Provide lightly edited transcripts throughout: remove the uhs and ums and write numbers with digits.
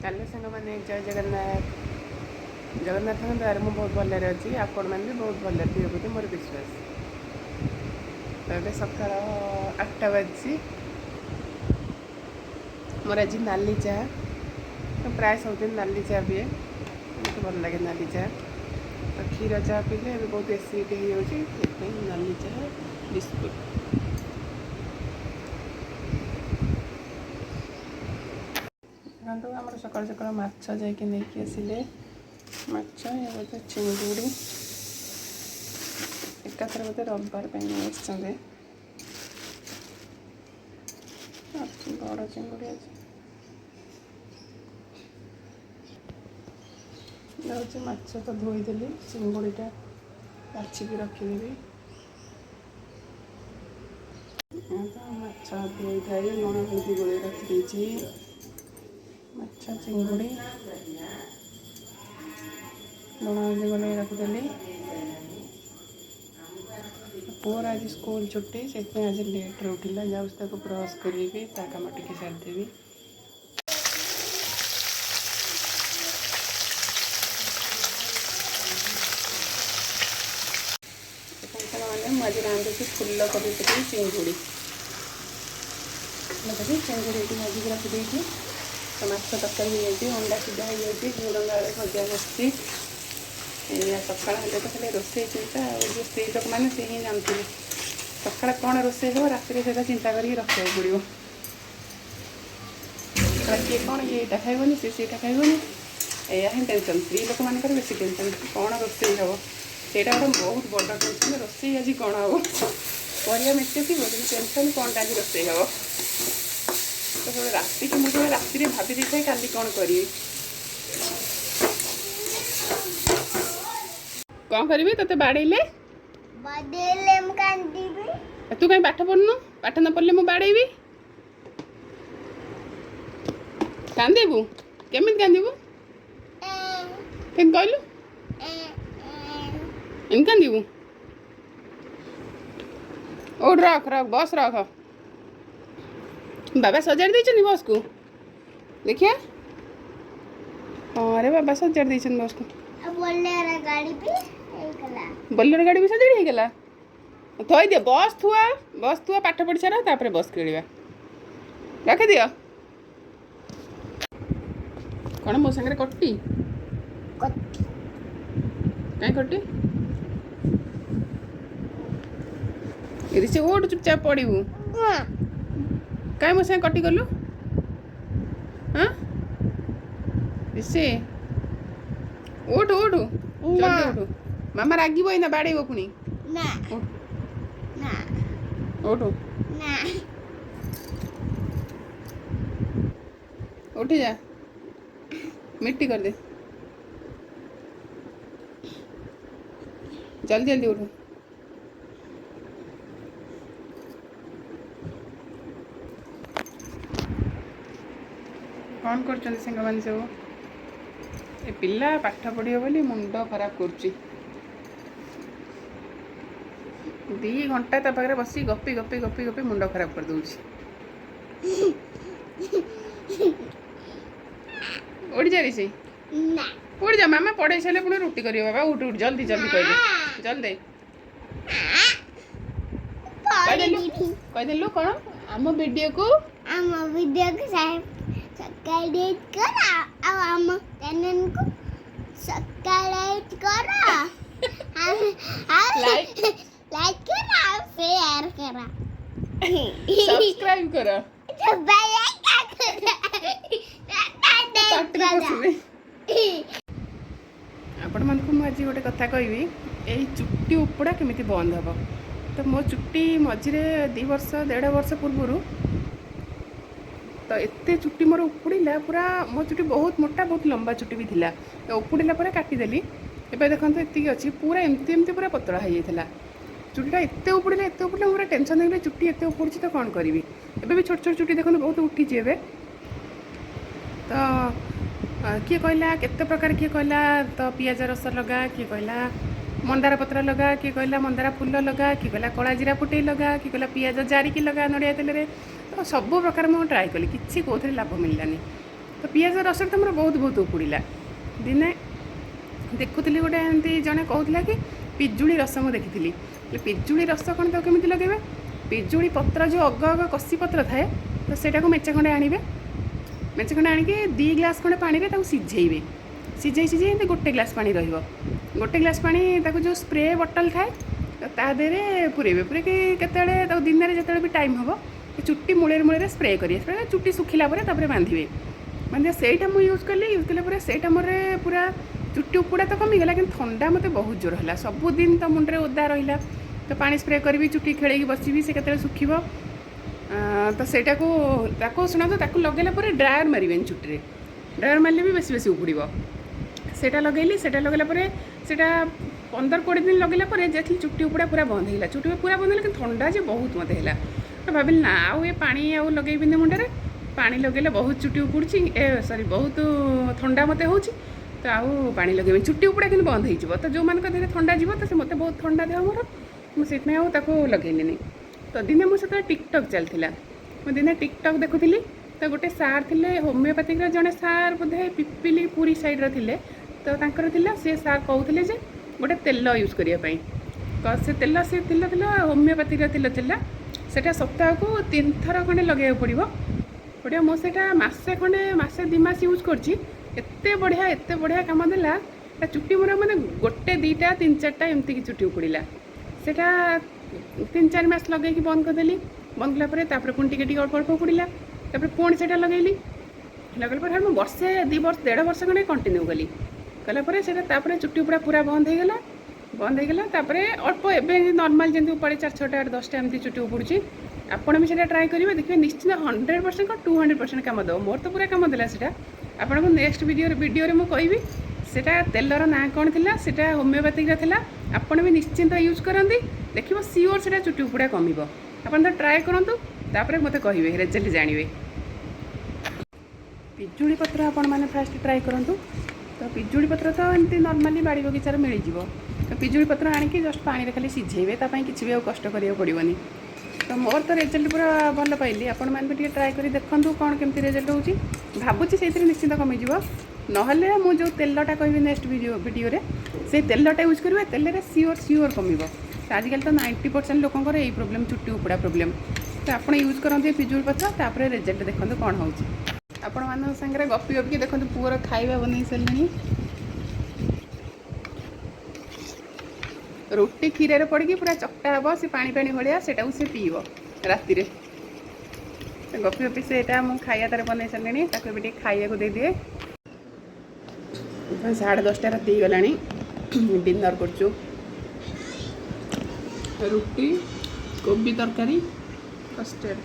Hello सांग मैंने जय जगन्नाथ जगन्नाथ द्वारा मुझे बहुत भलि अच्छी आपण मैंने भी बहुत भलि थे बोली मोर विश्वास। तो ये सका 8टा बजी मोर आज नाली चाह तो प्राय सबुदिन नाली चाह पिए मत भल लगे नाली चाह तो क्षीर चाह पीले बहुत एसिड हो नाली चाह बिस्कुट देखो आम सकाल सकाल माछ जाकि नहीं आसिले माछ बोधे चिंगुड़ी एकाथर बोधे रविवार बड़ चिंगुड़ी अच्छे माछ तो धोईदेली चिंगुड़ीटा बाछिकी रखिदेवी तो माछ धोई थाई लुण हल्दी गोल रखी माछ चिंगुड़ी लुण हल्दी गोल रखिदेली पुअर आज स्कूल छुट्टी से आज लेट्रे उठिला जाऊँ ब्रश करी कम टे सारिदेवी आज रांधुची फुलकोबी पकड़ी चिंगुड़ी देखिए चिंगुड़ी भाजिक रखिदे तो माछ तरकारी हो अंडा सीधा हो झुड़ंग भजा बसी सका तो खाली रोसे चिंता जो स्त्री लोक मैंने से ही जानते सका कौन रोसे हो राति से चिंता करके रखा पड़ो किए कौन ये खाइबनी सी खाइबनी या हाँ टेंशन स्त्री लोक मान बेसी टेंशन कौन रोसे हम सेटा गोटे बहुत बड़ टेंशन रोसे आज कौन हम परिया मेचे थी टेंशन कौन आज रोसे हम तो राति की मुझे राति भाभी देखे काली कौन करी कौन करी ते बाड़े तू कहीं पाठ पढ़नु पाठ न पढ़ले मुझे बाड़ेबी कांदेबू केमिति कांदेबू के कहलु इन कांदेबू ओ रख रख बस रख बाबा सजाड़ देछन बस को देखिए अरे बाबा सजाड़ देछन बस को बोलेरो गाड़ी भी सजाड़ी हो गला थई दियो बस थुआ पाठ पढ़ी सारा तापर बस खेलिबा रख दियो कौन मो संगे कट्टी कहीं कट्टी यदि से ओठ चुपचाप पड़ू कहीं मो संगे कट्टी कलु हाँ से ओठ ओठ जल्दी ओठ मामा रागिब ना बाड़ेब पुणी ओठ उठी जा मिट्टी कर दे जल्दी जल्दी उठ कौन कर साग मान सब ए पिला पाठ पढ़ियो बोली मुंड खराब कर 2 घंटा ता पाखे बसी गपी गपी गपी गपी मुंड खराब कर दूची उड़ जा रे उड़ जा मामा पढ़े सारे पुणी रुटी करियो बाबा उठ उठ जल्दी जल्दी कह जल्दी कहदेलु कौन आम वीडियो को सब्सक्राइब करो और हम चैनल को सब्सक्राइब करो लाइक करो और शेयर करो सब्सक्राइब करो आपण मन को मुझे गोटे कथा कहबी यही चुट्टी उपड़ा केमी बंद हम तो मो चुट्टी मझे 2 वर्ष 1.5 वर्ष पूर्व तो एते चुट्टी मोर उपुड़ा पूरा मो चुट्टी बहुत मोटा बहुत लंबा चुट्टी भी थिला तो उपुड़ा पर काटिदेली एबे देखते एति अच्छी पूरा एमती एमती पूरा पतला हो जाता चुट्टीटा एत उपुड़ा पूरा टेंशन हो चुट्टी एत उपुड़ी तो कौन करी एबे भी छोट छोट चुट्टी देखते बहुत उठी एबे तो किए कहला केते प्रकार किए कहला तो पियाज रस लगा किए कहला मंदार पत्र लगा किए कहला मंदार फूल लगा किए कहला कला जीरा फुटे लगा किए कहला पियाज जारिकी लगा नड़िया तेल तो सब प्रकार मुझे ट्राए कली कि कौन लाभ मिललानी तो पियाज रस तो मोर बहुत बहुत उपुड़ा दिने देखुली गोटे एमती जड़े कहला कि पिजुड़ी रस मुझे देखी पिजुड़ी रस कौन तो केमी लगे पिजुड़ी पत्र जो अग अग कषि पत्र थाए तो सेटा मेचे खंडे आणवे मेचे खंडे आणिकी 2 ग्लास खंडे पानी रे सिझेबे सिझे सिझे एमती गोटे ग्लास पानी गोटे ग्लास पानी जो स्प्रे बटल थाए ता देहरे पुरेबे पुरेकी केतेबेले दिन में जिते भी टाइम हम चुट्टी मूले मूले स्प्रे करेंगे चुट्टी सुखिला बांधे बांधे सहीटा मुझे यूज कला सहीटा मोर पूरा चुट्टी उपुड़ा तो कमीगला कि थंडा मत बहुत जोर है सबुदिन तो मुंडे ओदा रहा तो पानी स्प्रे करी चुट्टी खेल बसबी से केते सुखी तो सहीटा को शुणा तो लगेला ड्रायर मारे चुट्टी ड्रायर मारे भी बेस बेस उपुड़ सेटा लगेली सेटा लगेला सेटा 15-20 दिन लगेला देखिए चुट्टी उपुड़ा पूरा बंद है चुट्टी पूरा बंद है कि थंडा जे बहुत मत है तो भाविली ना आउ ये पानी आउ लगेबिनी मुंडे पानी लगेले बहुत चुट्टी उपुड़ी सॉरी बहुत थंडा मत हो तो आउ पानी लगे चुट्टी उपुड़ा कि बंद हो तो जो मान देह थंडा जीव तो मत बहुत थंडा देह मोर मुझे आउ लगेली तो दिने मुझे टिकटक चलता मुझे दिने टिकटक देखुली तो गोटे सार थे होमियोपैथिक जड़े सार बोधे पिपिली पूरी साइड्र थे तो सी सार कहते जे गोटे तेल यूज करने से तेल होमियोपैथिक तेल था सेटा सप्ताह को 3 थर खंडे लगे पड़ो मुझे मसे खंडे मसे 2 मास यूज करते बढ़िया कम देला चुट्टी मोर मैंने गोटे 2टा 3-4टा एमती चुट्टी उपुड़ा सेटा 3-4 मास लगे बंद करदेली बंद कलापर पुणी टे अल्प अल्प उपुड़ा पुणी से लगेली लगल पर मुझे वर्षे 2 वर्ष 1.5 वर्ष खंडे कंटिन्यू कली कलापर से चुट्टी उपुड़ा पूरा बंद होगला अल्प एवं नॉर्मल जमी उपाड़े 4-6टा 10टा एमती चुट्टी उपुड़ी आपड़ भी से ट्राए करेंगे देखिए निश्चित 100% का 200% कम दो मोर तो पूरा कम देला सेटा आपन को नेक्स्ट वीडियो रे मु कहबी सेटा तेलर ना कौन थिला सेटा होमियोपैथिक रा थिला आपन भी निश्चिंत यूज करंदी देखिबो सियोर सेटा चुट्टी उपुड़ा कमिबो आपन तो ट्राए करंतु तापर मते कहबे रिजल्ट जानिबे पिजुड़ी पत्र आपण माने फास्ट ट्राए करंतु तो पिजुड़ी पत्र तो एमती नॉर्मली बाड़ी बगीचार मिल जिवो तो पिजुड़ी पत्र आनिकी जस्ट पानी रे खाली सिझेबे ता पई किछि भी कष्ट करियो पड़िबनी तो मोर तो रिजल्ट पूरा भल पाइली आपण मैंने भी ट्राए कर देखूँ कौन केमती रिजल्ट होची भावुची से निश्चित कमिज ना मु जो तेलटा कहि नेक्स्ट वीडियो रे से तेलटा यूज करेंगे तेल सियोर कमिब तो आजिकल तो 90% लोकंर यही प्रोब्लेम चुट्टी उपुड़ा प्रोब्लेम तो आप यूज करते पिजुड़ी पत्र तापर रिजल्ट देखते कौन हो आपण मान सागर गपी गपिकी देखते पुअर खाଇବା बन सारे रोटी क्षीर पड़ी पूरा चकटा हम से पानी पानी भाया से पीब राति गपी गपी से खाया तार बन सारे ताकि खाया को दे दिए 10:30 राति गला डिनर कर रुटी कोबी तरकारी कस्टर्ड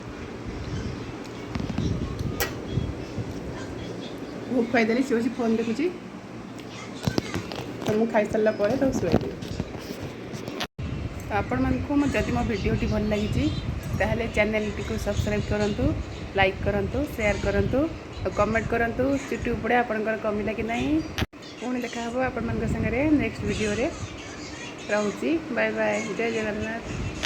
भूख खाईदेली सी बस फोन देखुची तो मुझे खाई सारा पर तो शुआई तो आपण मानक जदि मो भिडियोटी भल लगी ताहले चैनल टी सब्सक्राइब करूँ लाइक करूँ शेयर करूँ और कमेंट करूँ चुट्टी उपड़े आपंकर कमिला कि नहीं पुणी देखा आपण मान सागर नेक्स्ट वीडियो रे रहूची बाय बाय जय जगन्नाथ।